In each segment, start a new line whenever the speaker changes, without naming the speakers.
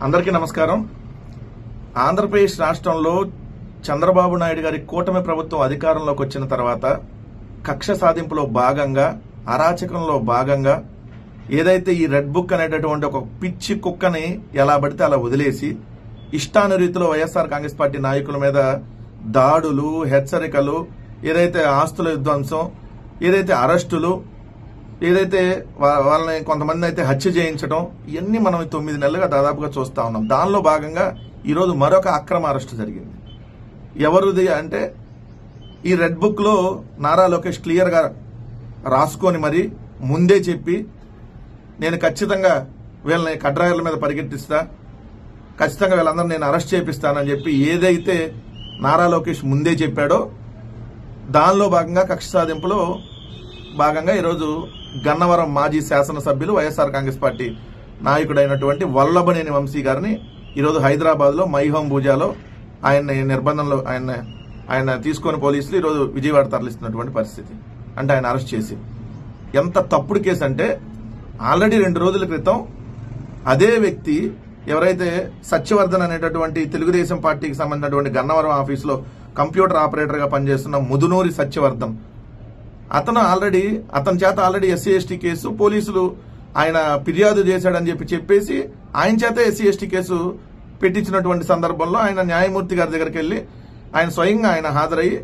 అందరికీ నమస్కారం. ఆంధ్రప్రదేశ్ రాష్ట్రంలో చంద్రబాబు నాయుడు గారి కూటమి ప్రభుత్వం అధికారంలోకి వచ్చిన తర్వాత కక్ష సాధింపులో భాగంగా, అరాచకంలో భాగంగా ఏదైతే ఈ రెడ్ బుక్ అనేటటువంటి ఒక పిచ్చి కుక్కని ఎలా పడితే అలా వదిలేసి ఇష్టానురీతిలో వైఎస్ఆర్ కాంగ్రెస్ పార్టీ నాయకుల మీద దాడులు, హెచ్చరికలు, ఏదైతే ఆస్తుల విధ్వంసం, ఏదైతే అరెస్టులు, ఏదైతే వాళ్ళని కొంతమంది అయితే హత్య చేయించడం, ఇవన్నీ మనం 9 నెలలుగా దాదాపుగా చూస్తా ఉన్నాం. దానిలో భాగంగా ఈరోజు మరొక అక్రమ అరెస్టు జరిగింది. ఎవరిది అంటే ఈ రెడ్ బుక్ లో నారా లోకేష్ క్లియర్ గా రాసుకొని మరి ముందే చెప్పి నేను ఖచ్చితంగా వీళ్ళని కడ్రాయర్ల మీద పరిగెట్టిస్తా, ఖచ్చితంగా వీళ్ళందరూ నేను అరెస్ట్ చేపిస్తానని చెప్పి ఏదైతే నారా లోకేష్ ముందే చెప్పాడో దానిలో భాగంగా కక్ష సాధింపులో భాగంగా ఈరోజు గన్నవరం మాజీ శాసనసభ్యులు వైఎస్ఆర్ కాంగ్రెస్ పార్టీ నాయకుడైనటువంటి వల్లభనేని వంశీ గారిని ఈరోజు హైదరాబాద్ లో మైహోం భూజాలో ఆయన నిర్బంధంలో ఆయన తీసుకొని పోలీసులు ఈరోజు విజయవాడ తరలిస్తున్నటువంటి పరిస్థితి. అంటే ఆయన అరెస్ట్ చేసి ఎంత తప్పుడు కేసు అంటే ఆల్రెడీ 2 రోజుల క్రితం అదే వ్యక్తి ఎవరైతే సత్యవర్ధన్ అనేటటువంటి తెలుగుదేశం పార్టీకి సంబంధించినటువంటి గన్నవరం ఆఫీసులో కంప్యూటర్ ఆపరేటర్ గా పనిచేస్తున్న ముదునూరి సత్యవర్ధన్, అతని చేత ఆల్రెడీ ఎస్సీ ఎస్టీ కేసు పోలీసులు ఆయన ఫిర్యాదు చేశాడని చెప్పేసి ఆయన చేత ఎస్సీ ఎస్టీ కేసు పెట్టించినటువంటి సందర్భంలో ఆయన న్యాయమూర్తి గారి దగ్గరికి వెళ్లి ఆయన స్వయంగా ఆయన హాజరయ్యి,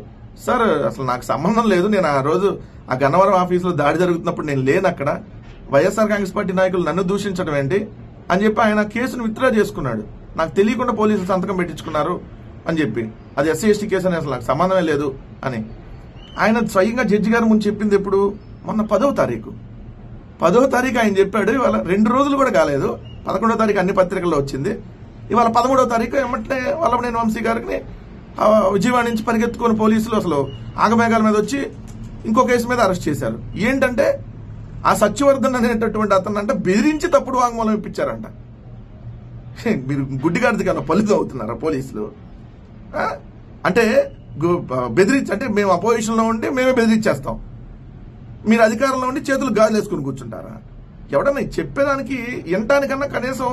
సార్ అసలు నాకు సంబంధం లేదు, నేను ఆ రోజు ఆ గన్నవరం ఆఫీసులో దాడి జరుగుతున్నప్పుడు నేను లేను, అక్కడ వైఎస్ఆర్ కాంగ్రెస్ పార్టీ నాయకులు నన్ను దూషించడం ఏంటి అని చెప్పి ఆయన కేసును విత్డ్రా చేసుకున్నాడు. నాకు తెలియకుండా పోలీసులు సంతకం పెట్టించుకున్నారు అని చెప్పి, అది ఎస్సీ ఎస్టీ కేసు అని అసలు నాకు సంబంధమే లేదు అని ఆయన స్వయంగా జడ్జి గారి ముందు చెప్పింది. ఎప్పుడు? మొన్న 10వ తారీఖు ఆయన చెప్పాడు. ఇవాళ 2 రోజులు కూడా కాలేదు, 11వ తారీఖు అన్ని పత్రికల్లో వచ్చింది. ఇవాళ 13వ తారీఖు ఏమంటే వల్లభనేని వంశీ గారిని విజయవాడ నుంచి పరిగెత్తుకొని పోలీసులు అసలు ఆగమేఘాల మీద వచ్చి ఇంకో కేసు మీద అరెస్ట్ చేశారు. ఏంటంటే ఆ సత్యవర్ధన్ అనేటటువంటి అతను అంటే బెదిరించి తప్పుడు వాంగ్మూలం ఇప్పించారంట. మీరు గుడ్డిగాడిది కన్నా ఫలితం అవుతున్నారా పోలీసులు? అంటే బెదిరించి, అంటే మేము అపోజిషన్ లో ఉండి మేమే బెదిరించేస్తాం, మీరు అధికారంలో ఉండి చేతులు గాజులు వేసుకుని కూర్చుంటారా? ఎవడన్నా చెప్పేదానికి వినటానికన్నా కనీసం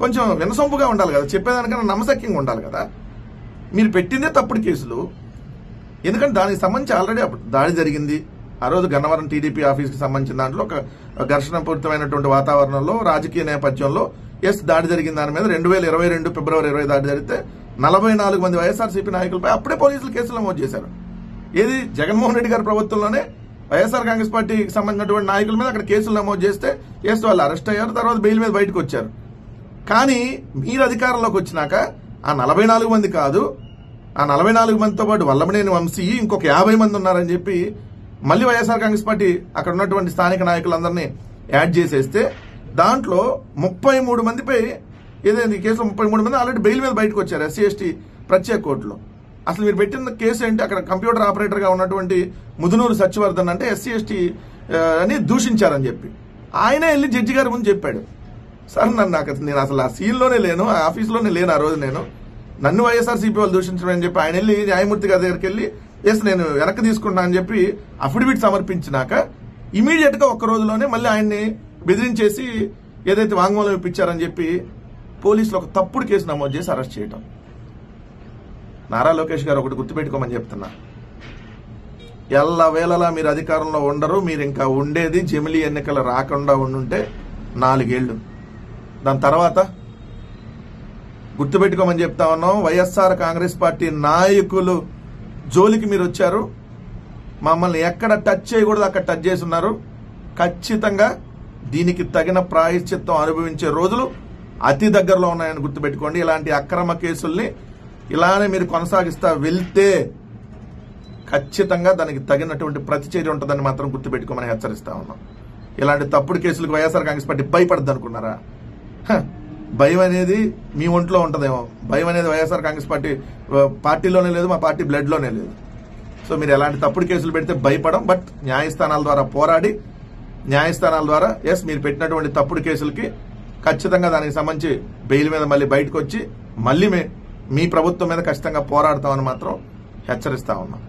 కొంచెం వినసొంపుగా ఉండాలి కదా, చెప్పేదానికన్నా నమ్మశక్యంగా ఉండాలి కదా. మీరు పెట్టిందే తప్పుడు కేసులు. ఎందుకంటే దానికి సంబంధించి ఆల్రెడీ దాడి జరిగింది. ఆ రోజు గన్నవరం టీడీపీ ఆఫీస్ కి సంబంధించిన దాంట్లో ఒక ఘర్షణపూరితమైనటువంటి వాతావరణంలో రాజకీయ నేపథ్యంలో దాడి జరిగిన దాని మీద 2022 ఫిబ్రవరి 20 దాడి జరిగితే 44 మంది వైఎస్ఆర్సీపీ నాయకులపై అప్పుడే పోలీసులు కేసులు నమోదు చేశారు. ఏది జగన్మోహన్ రెడ్డి గారి ప్రభుత్వంలోనే వైఎస్ఆర్ కాంగ్రెస్ పార్టీకి సంబంధించినటువంటి నాయకుల మీద అక్కడ కేసులు నమోదు చేస్తే వాళ్ళు అరెస్ట్ అయ్యారు, తర్వాత బెయిల్ మీద బయటకు వచ్చారు. కానీ మీరు అధికారంలోకి వచ్చినాక ఆ 44 మంది కాదు, ఆ 44 మందితో పాటు వల్లభనేని వంశీ ఇంకొక 50 మంది ఉన్నారని చెప్పి మళ్ళీ వైఎస్ఆర్ కాంగ్రెస్ పార్టీ అక్కడ ఉన్నటువంటి స్థానిక నాయకులందరినీ యాడ్ చేసేస్తే దాంట్లో 33 మందిపై ఏదైంది కేసులో 33 మంది ఆల్రెడీ బెయిల్ మీద బయటకు వచ్చారు ఎస్సీ ఎస్టీ ప్రత్యేక కోర్టులో. అసలు మీరు పెట్టిన కేసు ఏంటి? అక్కడ కంప్యూటర్ ఆపరేటర్ గా ఉన్నటువంటి ముదునూరు సత్యవర్ధన్ అంటే ఎస్సీ ఎస్టీ అని దూషించారని చెప్పి ఆయనే వెళ్ళి జడ్జి గారి ముందు చెప్పాడు, సార్ నేను అసలు ఆ సీన్లోనే లేను, ఆ ఆఫీసులోనే లేను, ఆ రోజు నన్ను వైఎస్ఆర్సీపీ వాళ్ళు దూషించడం అని చెప్పి ఆయన వెళ్ళి న్యాయమూర్తి గారి దగ్గరికి వెళ్ళి నేను వెనక్కి తీసుకుంటా అని చెప్పి అఫిడవిట్ సమర్పించినాక ఇమీడియట్ గా ఒక్క రోజులోనే మళ్ళీ ఆయన్ని బెదిరించేసి ఏదైతే వాంగ్మూలం ఇప్పించారని చెప్పి పోలీసులు ఒక తప్పుడు కేసు నమోదు చేసి అరెస్ట్ చేయటం. నారా లోకేష్ గారు ఒకటి గుర్తుపెట్టుకోమని చెప్తున్నా, ఎల్లవేళలా మీరు అధికారంలో ఉండరు, మీరు ఇంకా ఉండేది జమిలీ ఎన్నికలు రాకుండా ఉండుంటే 4 ఏళ్లు. దాని తర్వాత గుర్తుపెట్టుకోమని చెప్తా ఉన్నాం, వైఎస్ఆర్ కాంగ్రెస్ పార్టీ నాయకులు జోలికి మీరు వచ్చారు, మమ్మల్ని ఎక్కడ టచ్ చేయకూడదు అక్కడ టచ్ చేసి ఉన్నారు. ఖచ్చితంగా దీనికి తగిన ప్రాయశ్చిత్తం అనుభవించే రోజులు అతి దగ్గరలో ఉన్నాయని గుర్తుపెట్టుకోండి. ఇలాంటి అక్రమ కేసుల్ని ఇలానే మీరు కొనసాగిస్తా వెళ్తే ఖచ్చితంగా దానికి తగినటువంటి ప్రతిచర్య ఉంటుందని మాత్రం గుర్తుపెట్టుకోమని హెచ్చరిస్తా ఉన్నాం. ఇలాంటి తప్పుడు కేసులకు వైఎస్ఆర్ కాంగ్రెస్ పార్టీ భయపడద్దు అనుకున్నారా? భయం అనేది మీ ఒంట్లో ఉంటుందేమో, భయం అనేది వైఎస్ఆర్ కాంగ్రెస్ పార్టీలోనే లేదు, మా పార్టీ బ్లడ్ లోనే లేదు. సో మీరు ఎలాంటి తప్పుడు కేసులు పెడితే భయపడం, బట్ న్యాయస్థానాల ద్వారా పోరాడి న్యాయస్థానాల ద్వారా మీరు పెట్టినటువంటి తప్పుడు కేసులకి ఖచ్చితంగా దానికి సంబంధించి బెయిల్ మీద మళ్ళీ బయటకు వచ్చి మళ్ళీ మీ ప్రభుత్వం మీద ఖచ్చితంగా పోరాడతామని మాత్రం హెచ్చరిస్తా ఉన్నాం.